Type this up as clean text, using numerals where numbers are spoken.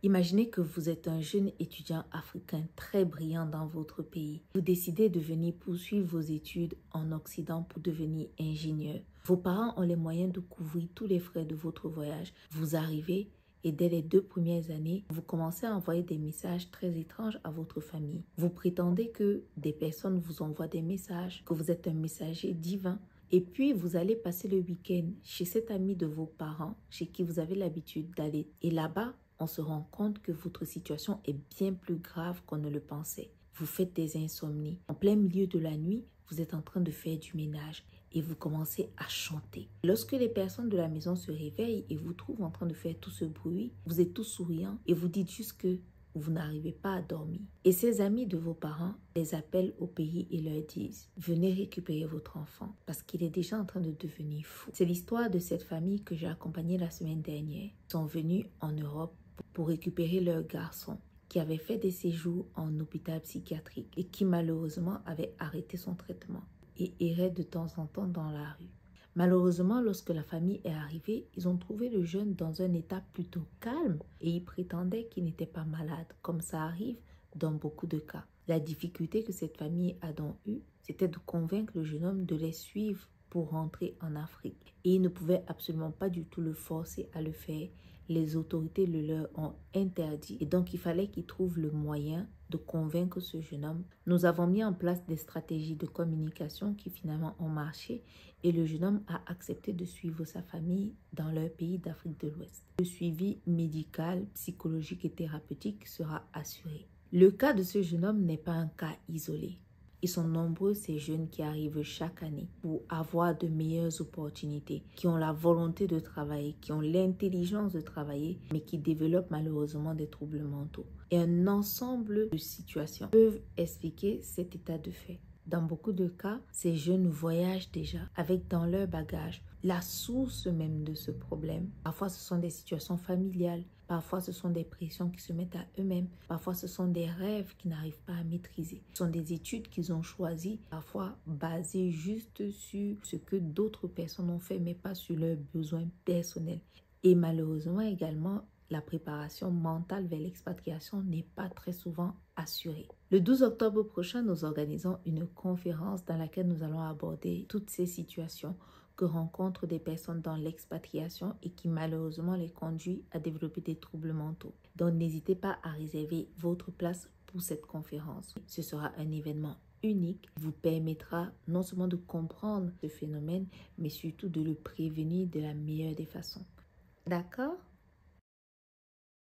Imaginez que vous êtes un jeune étudiant africain très brillant dans votre pays. Vous décidez de venir poursuivre vos études en Occident pour devenir ingénieur. Vos parents ont les moyens de couvrir tous les frais de votre voyage. Vous arrivez et dès les 2 premières années, vous commencez à envoyer des messages très étranges à votre famille. Vous prétendez que des personnes vous envoient des messages, que vous êtes un messager divin. Et puis, vous allez passer le week-end chez cet ami de vos parents, chez qui vous avez l'habitude d'aller. Et là-bas, on se rend compte que votre situation est bien plus grave qu'on ne le pensait. Vous faites des insomnies. En plein milieu de la nuit, vous êtes en train de faire du ménage et vous commencez à chanter. Lorsque les personnes de la maison se réveillent et vous trouvent en train de faire tout ce bruit, vous êtes tous souriants et vous dites juste que vous n'arrivez pas à dormir. Et ces amis de vos parents les appellent au pays et leur disent « Venez récupérer votre enfant parce qu'il est déjà en train de devenir fou ». C'est l'histoire de cette famille que j'ai accompagnée la semaine dernière. Ils sont venus en Europe pour récupérer leur garçon qui avait fait des séjours en hôpital psychiatrique et qui malheureusement avait arrêté son traitement et errait de temps en temps dans la rue. Malheureusement, lorsque la famille est arrivée, ils ont trouvé le jeune dans un état plutôt calme et ils prétendaient qu'il n'était pas malade, comme ça arrive dans beaucoup de cas. La difficulté que cette famille a donc eue, c'était de convaincre le jeune homme de les suivre pour rentrer en Afrique. Et ils ne pouvaient absolument pas du tout le forcer à le faire. Les autorités le leur ont interdit et donc il fallait qu'ils trouvent le moyen de convaincre ce jeune homme. Nous avons mis en place des stratégies de communication qui finalement ont marché et le jeune homme a accepté de suivre sa famille dans leur pays d'Afrique de l'Ouest. Le suivi médical, psychologique et thérapeutique sera assuré. Le cas de ce jeune homme n'est pas un cas isolé. Ils sont nombreux ces jeunes qui arrivent chaque année pour avoir de meilleures opportunités, qui ont la volonté de travailler, qui ont l'intelligence de travailler, mais qui développent malheureusement des troubles mentaux. Et un ensemble de situations peuvent expliquer cet état de fait. Dans beaucoup de cas, ces jeunes voyagent déjà avec dans leur bagage la source même de ce problème. Parfois, ce sont des situations familiales. Parfois, ce sont des pressions qui se mettent à eux-mêmes. Parfois, ce sont des rêves qu'ils n'arrivent pas à maîtriser. Ce sont des études qu'ils ont choisies, parfois basées juste sur ce que d'autres personnes ont fait, mais pas sur leurs besoins personnels. Et malheureusement également, la préparation mentale vers l'expatriation n'est pas très souvent assurée. Le 12 octobre prochain, nous organisons une conférence dans laquelle nous allons aborder toutes ces situations que rencontrent des personnes dans l'expatriation et qui malheureusement les conduit à développer des troubles mentaux. Donc n'hésitez pas à réserver votre place pour cette conférence. Ce sera un événement unique qui vous permettra non seulement de comprendre ce phénomène, mais surtout de le prévenir de la meilleure des façons. D'accord ?